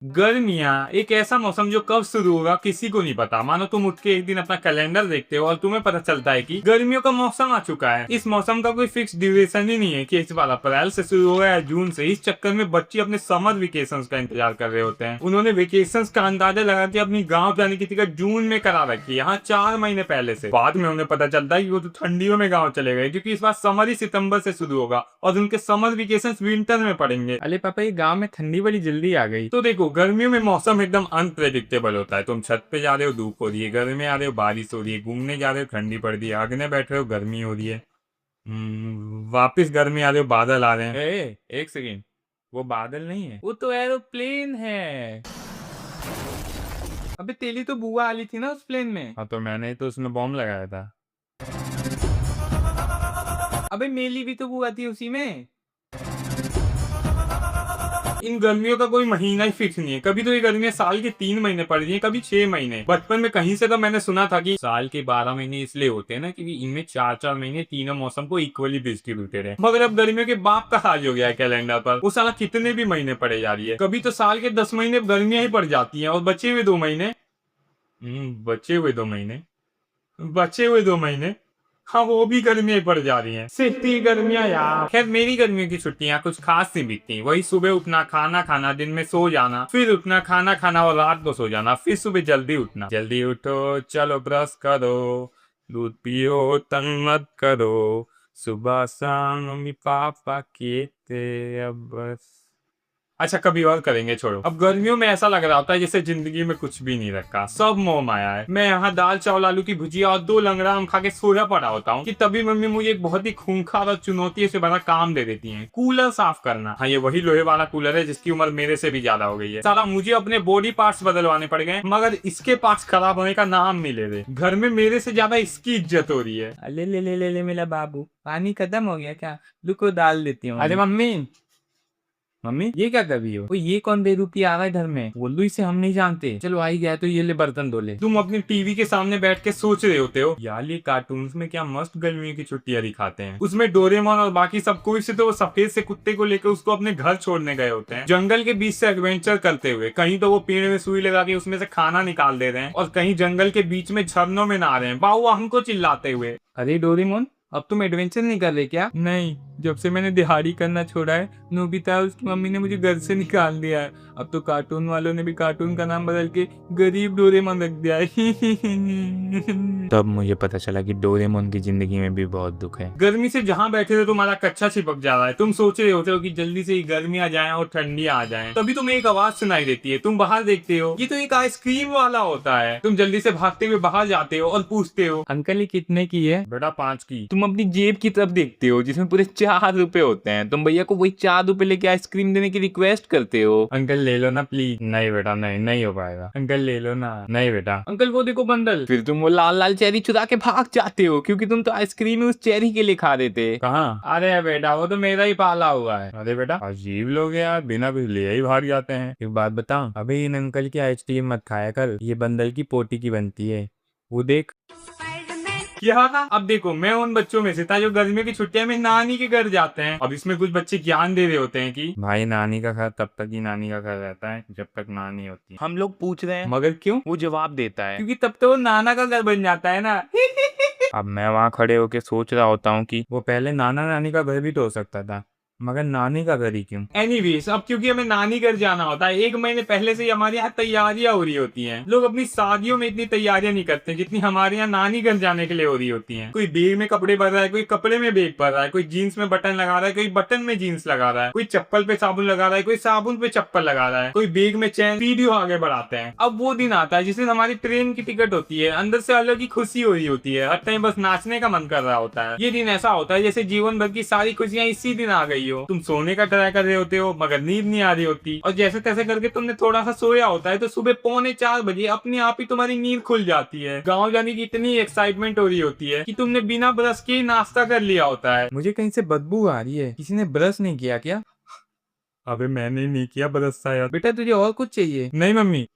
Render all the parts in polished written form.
गर्मियाँ एक ऐसा मौसम जो कब शुरू होगा किसी को नहीं पता। मानो तुम उठ के एक दिन अपना कैलेंडर देखते हो और तुम्हें पता चलता है कि गर्मियों का मौसम आ चुका है। इस मौसम का कोई फिक्स ड्यूरेशन ही नहीं है कि इस बार अप्रैल से शुरू होगा या जून से। इस चक्कर में बच्चे अपने समर वेकेशन का इंतजार कर रहे होते हैं। उन्होंने वेकेशन का अंदाजा लगा के अपनी गाँव जाने की टिकट जून में करा रखी है, यहाँ 4 महीने पहले से। बाद में उन्हें पता चलता है कि वो तो ठंडियों में गाँव चले गए, क्योंकि इस बार समर ही सितंबर से शुरू होगा और उनके समर वेकेशन विंटर में पड़ेंगे। अरे पापा, ये गाँव में ठंडी बड़ी जल्दी आ गई। तो देखो, गर्मियों में मौसम एकदम अनप्रेडिक्टेबल होता है। तुम छत पे जा रहे हो, धूप हो रही है, घर में आ रहे हो, बारिश हो रही है, घूमने जा रहे हो, ठंडी पड़ रही है, आग में बैठ रहे हो, गर्मी हो रही है, वापिस घर में आ रहे हो, बादल आ रहे हैं। एक सेकेंड, वो बादल नहीं है, वो तो एरोप्लेन है। अबे तेली तो बुआ आली थी ना उस प्लेन में। हाँ, तो मैंने तो उसमें बॉम्ब लगाया था। अबे मेली भी तो बुआ थी उसी में। इन गर्मियों का कोई महीना ही फिक्स नहीं है। कभी तो ये गर्मियां साल के 3 महीने पड़ रही है, कभी 6 महीने। बचपन में कहीं से तो मैंने सुना था कि साल के 12 महीने इसलिए होते हैं ना, क्योंकि इनमें 4-4 महीने तीनों मौसम को इक्वली डिस्ट्रीब्यूटेड है। मगर अब गर्मियों के बाप का हाल हो गया है कैलेंडर पर। वो साला कितने भी महीने पड़े जा रही है। कभी तो साल के 10 महीने गर्मियां ही पड़ जाती है और बचे हुए 2 महीने बचे हुए दो महीने हाँ, वो भी गर्मियां पड़ जा रही हैं। सिटी गर्मियां यार। खैर, मेरी गर्मियों की छुट्टियां कुछ खास नहीं बीतती। वही सुबह उठना, खाना खाना, दिन में सो जाना, फिर उठना, खाना खाना और रात को सो जाना, फिर सुबह जल्दी उठना। जल्दी उठो, चलो ब्रश करो, दूध पियो, तंग मत करो, सुबह शाम मम्मी पापा कहते अब बस। अच्छा, कभी और करेंगे, छोड़ो। अब गर्मियों में ऐसा लग रहा होता है जैसे जिंदगी में कुछ भी नहीं रखा, सब मोह माया है। मैं यहाँ दाल चावल आलू की भुजिया और 2 लंगड़ा आम खा के सोया पड़ा होता हूँ कि तभी मम्मी मुझे एक बहुत ही खूंखार और चुनौती से बड़ा काम दे देती है, कूलर साफ करना। हाँ, ये वही लोहे वाला कूलर है जिसकी उम्र मेरे से भी ज्यादा हो गई है। साला मुझे अपने बॉडी पार्ट्स बदलवाने पड़ गए, मगर इसके पार्ट्स खराब होने का नाम नहीं ले रहे। घर में मेरे से ज्यादा इसकी इज्जत हो रही है। ले ले ले ले ले मेरा बाबू, पानी खत्म हो गया क्या? रुको डाल देती हूँ। अरे मम्मी, मम्मी ये क्या कर रही हो? ये कौन बेरूपी आ रहा है घर में? बोलू इसे हम नहीं जानते। चलो आ ही गया तो ये ले बर्तन धो ले। तुम अपनी टीवी के सामने बैठ के सोच रहे होते हो यार, ये कार्टून्स में क्या मस्त गर्मियों की छुट्टियां दिखाते हैं। उसमें डोरेमोन और बाकी सब कोई से तो वो सफेद से कुत्ते को लेकर उसको अपने घर छोड़ने गए होते हैं, जंगल के बीच से एडवेंचर करते हुए। कहीं तो वो पेड़ में सुई लगा के उसमें से खाना निकाल दे रहे हैं और कहीं जंगल के बीच में झरनों में नहा रहे हैं, बाऊ हमको चिल्लाते हुए। अरे डोरेमोन, अब तुम एडवेंचर नहीं कर रहे क्या? नहीं, जब से मैंने दिहाड़ी करना छोड़ा है, नोबिता और उसकी मम्मी ने मुझे घर से निकाल दिया है। अब तो कार्टून वालों ने भी कार्टून का नाम बदल के गरीब डोरेमोन रख दिया है। तब मुझे पता चला कि डोरेमोन की जिंदगी में भी बहुत दुख है। गर्मी से जहाँ बैठे थे तुम्हारा कच्चा चिपक जा रहा है। तुम सोच रहे होते हो कि जल्दी से गर्मी आ जाए और ठंडी आ जाए, तभी तुम्हें एक आवाज सुनाई देती है। तुम बाहर देखते हो, ये तो एक आइसक्रीम वाला होता है। तुम जल्दी से भागते हुए बाहर जाते हो और पूछते हो, अंकल ये कितने की है? बेटा 5 की। तुम अपनी जेब की तरफ देखते हो जिसमें पूरे 4 रुपए होते हैं। तुम भैया को वही 4 रुपए लेके आइसक्रीम देने की रिक्वेस्ट करते हो। अंकल ले लो ना प्लीज। नहीं बेटा, नहीं हो पाएगा। अंकल ले लो ना। नहीं बेटा। अंकल वो देखो बंडल। फिर तुम वो लाल लाल चेरी चुरा के भाग जाते हो, क्योंकि तुम तो आइसक्रीम उस चेरी के लिए खा रहे थे। कहाँ? अरे बेटा, वो तो मेरा ही पाला हुआ है। अरे बेटा, अजीब लोग हैं यार, बिना कुछ लिए ही भाग जाते हैं। एक बात बताऊं, अबे इन अंकल की आइसक्रीम मत खाया कर, ये बंदर की पोटी की बनती है। वो देख क्या था। अब देखो, मैं उन बच्चों में से था जो गर्मियों की छुट्टियां में नानी के घर जाते हैं। अब इसमें कुछ बच्चे ज्ञान दे रहे होते हैं कि भाई नानी का घर तब तक ही नानी का घर रहता है जब तक नानी होती है। हम लोग पूछ रहे हैं मगर क्यों? वो जवाब देता है क्योंकि तब तो वो नाना का घर बन जाता है ना। अब मैं वहाँ खड़े होके सोच रहा होता हूँ कि वो पहले नाना नानी का घर भी तो हो सकता था, मगर नानी का घर ही क्यों? एनीवेज, अब क्योंकि हमें नानी घर जाना होता है, 1 महीने पहले से ही हमारे यहाँ तैयारियां हो रही होती हैं। लोग अपनी शादियों में इतनी तैयारियां नहीं करते जितनी हमारे यहाँ नानी घर जाने के लिए हो रही होती हैं। कोई बैग में कपड़े भर रहा है, कोई कपड़े में बैग भर रहा है, कोई जीन्स में बटन लगा रहा है, कोई बटन में जीन्स लगा रहा है, कोई चप्पल पे साबुन लगा रहा है, कोई साबुन पे चप्पल लगा रहा है, कोई बैग में चैन वीडियो आगे बढ़ाते हैं। अब वो दिन आता है जिस दिन हमारी ट्रेन की टिकट होती है, अंदर से अलग ही खुशी हो रही होती है, हर टाइम बस नाचने का मन कर रहा होता है। ये दिन ऐसा होता है जैसे जीवन भर की सारी खुशियां इसी दिन आ गई हो। तुम सोने का ट्राई कर रहे होते हो मगर नींद नहीं आ रही होती, और जैसे तैसे करके तुमने थोड़ा सा सोया होता है तो सुबह 3:45 अपने आप ही तुम्हारी नींद खुल जाती है। गाँव जाने की इतनी एक्साइटमेंट हो रही होती है कि तुमने बिना ब्रश के नाश्ता कर लिया होता है। मुझे कहीं से बदबू आ रही है, किसी ने ब्रश नहीं किया क्या? अबे मैंने नहीं किया ब्रश शायद। बेटा तुझे और कुछ चाहिए? नहीं मम्मी।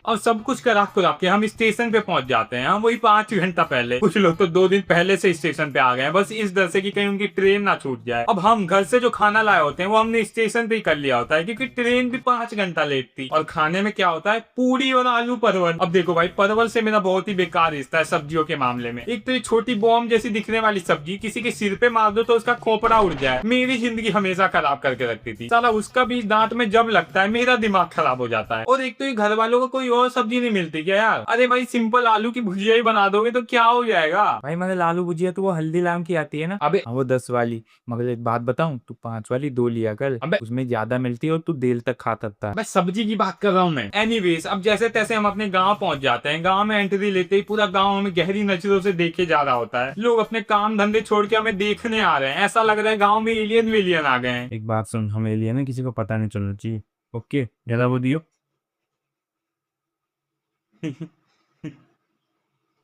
और सब कुछ करा के हम स्टेशन पे पहुंच जाते हैं। हम वही 5 घंटा पहले, कुछ लोग तो 2 दिन पहले से स्टेशन पे आ गए हैं, बस इस डर से कि कहीं उनकी ट्रेन ना छूट जाए। अब हम घर से जो खाना लाए होते हैं वो हमने स्टेशन पे ही कर लिया होता है, क्योंकि ट्रेन भी 5 घंटा लेट थी। और खाने में क्या होता है, पूरी और आलू परवल। अब देखो भाई, परवल से मेरा बहुत ही बेकार रिश्ता है सब्जियों के मामले में। एक तो ये छोटी बॉम्ब जैसी दिखने वाली सब्जी किसी के सिर पे मार दो तो उसका खोपड़ा उड़ जाए, मेरी जिंदगी हमेशा खराब करके रखती थी। साला उसका भी दांत में जब लगता है मेरा दिमाग खराब हो जाता है। और एक तो ये घर वालों को कोई और सब्जी नहीं मिलती क्या यार? अरे भाई सिंपल आलू की भुजिया ही बना दोगे तो क्या हो जाएगा भाई? मगर आलू भुजिया तो वो हल्दीराम की आती है ना। अबे वो 10 वाली, मगर एक बात बताऊं, तू 5 वाली 2 लिया कर। अबे उसमें ज्यादा मिलती है और तू देर तक खाता था। मैं सब्जी की बात कर रहा हूँ मैं। एनीवेज, अब जैसे तैसे हम अपने गांव पहुंच जाते हैं। गांव में एंट्री लेते ही पूरा गांव हमें गहरी नजरों से देखे जा रहा होता है। लोग अपने काम धंधे छोड़ के हमें देखने आ रहे हैं। ऐसा लग रहा है गांव में एलियन वेलियन आ गए हैं। एक बात सुन, हम एलियन है, किसी को पता नहीं चलना चाहिए। ओके, ज्यादा वो दियो।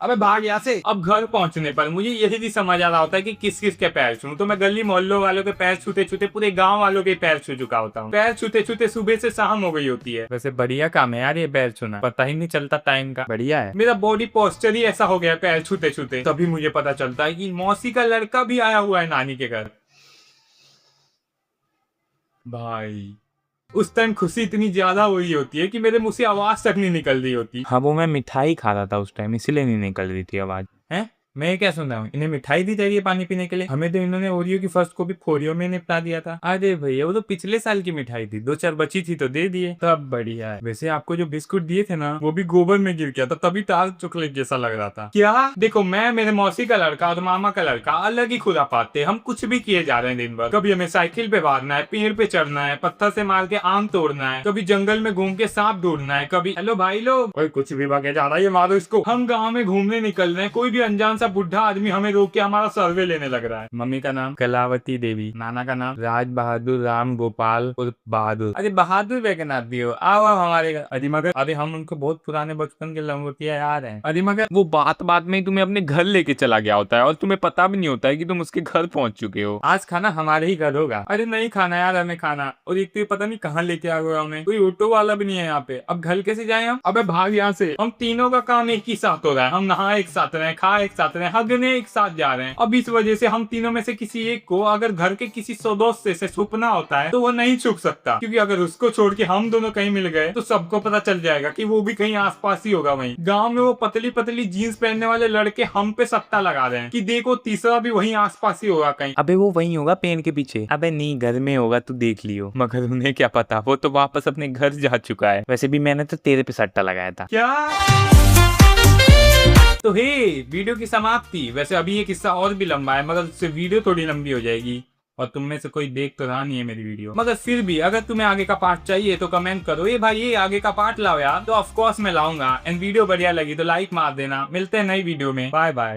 अबे भाग यहाँ से। अब घर पहुंचने पर मुझे यही नहीं समझ आ रहा होता है कि किस किस के पैर छूं। तो मैं गली मोहल्लों वालों के पैर छूते छूते पूरे गांव वालों के पैर छू चुका होता हूँ। पैर छूते छूते सुबह से शाम हो गई होती है। वैसे बढ़िया काम है यार ये पैर छूना, पता ही नहीं चलता टाइम का। बढ़िया है, मेरा बॉडी पोस्चर ही ऐसा हो गया पैर छूते छूते। तभी मुझे पता चलता है कि मौसी का लड़का भी आया हुआ है नानी के घर। भाई उस टाइम खुशी इतनी ज्यादा हुई होती है कि मेरे मुंह से आवाज तक नहीं निकल रही होती। हाँ, वो मैं मिठाई खा रहा था उस टाइम, इसीलिए नहीं निकल रही थी आवाज। हैं? मैं क्या सुन रहा हूँ? इन्हें मिठाई दी जा रही है पानी पीने के लिए? हमें तो इन्होंने ओरियो की फर्स्ट कॉपी फोरियो में निपटा दिया था। अरे भैया, वो तो पिछले साल की मिठाई थी, 2-4 बची थी तो दे दिए, तब बढ़िया है। वैसे आपको जो बिस्कुट दिए थे ना, वो भी गोबर में गिर गया था, तभी डार्क चॉकलेट जैसा लग रहा था। क्या? देखो, मैं, मेरे मौसी का लड़का और मामा का लड़का अलग ही खुरापात थे। हम कुछ भी किए जा रहे हैं दिन भर। कभी हमें साइकिल पे भागना है, पेड़ पे चढ़ना है, पत्थर से मार के आम तोड़ना है, कभी जंगल में घूम के सांप ढूंढना है, कभी हेलो भाई लोग, कोई कुछ भी भागे जा रहा है, ये मारो इसको। हम गाँव में घूमने निकल रहे हैं, कोई भी अनजान सा बुढ़ा आदमी हमें रोक के हमारा सर्वे लेने लग रहा है। मम्मी का नाम कलावती देवी, नाना का नाम राज बहादुर राम गोपाल और बहादुर। अरे बहादुर वैगनाथ भी हो, आओ हमारे घर। अरे मगर, अरे हम उनको बहुत पुराने बचपन के लंगोटिया यार हैं। अरे मगर वो बात बात में तुम्हें अपने घर लेके चला गया होता है और तुम्हें पता भी नहीं होता है कि तुम उसके घर पहुंच चुके हो। आज खाना हमारे ही घर होगा। अरे नहीं खाना यार हमें खाना, और एक तो पता नहीं कहाँ लेके आ गया हमें, कोई ऑटो वाला भी नहीं है यहाँ पे। अब घर कैसे जाए हम? अबे भाग यहाँ से। हम तीनों का काम एक ही साथ हो रहा है। हम नहा एक साथ रहे, खा एक साथ रहे, हगने एक साथ जा रहे हैं। अब इस वजह से हम तीनों में से किसी एक को अगर घर के किसी सदस्य से छुपना होता है तो वो नहीं छुप सकता, क्योंकि अगर उसको छोड़ के हम दोनों कहीं मिल गए तो सबको पता चल जाएगा कि वो भी कहीं आसपास ही होगा। वहीं गांव में वो पतली पतली जीन्स पहनने वाले लड़के हम पे सट्टा लगा रहे हैं कि देखो तीसरा भी वहीं आसपास ही होगा कहीं। अबे वो वहीं होगा पेड़ के पीछे। अबे नहीं, घर में होगा, तू देख लियो। मगर उन्हें क्या पता, वो तो वापस अपने घर जा चुका है। वैसे भी मैंने तो तेरे पे सट्टा लगाया था। क्या? तो हे, वीडियो की समाप्ति। वैसे अभी ये किस्सा और भी लंबा है, मगर उससे वीडियो थोड़ी लंबी हो जाएगी और तुम में से कोई देख तो रहा नहीं है मेरी वीडियो। मगर फिर भी अगर तुम्हें आगे का पार्ट चाहिए तो कमेंट करो, ये भाई ये आगे का पार्ट लाओ यार, तो ऑफ कोर्स मैं लाऊंगा। एंड वीडियो बढ़िया लगी तो लाइक मार देना। मिलते हैं नई वीडियो में, बाय बाय।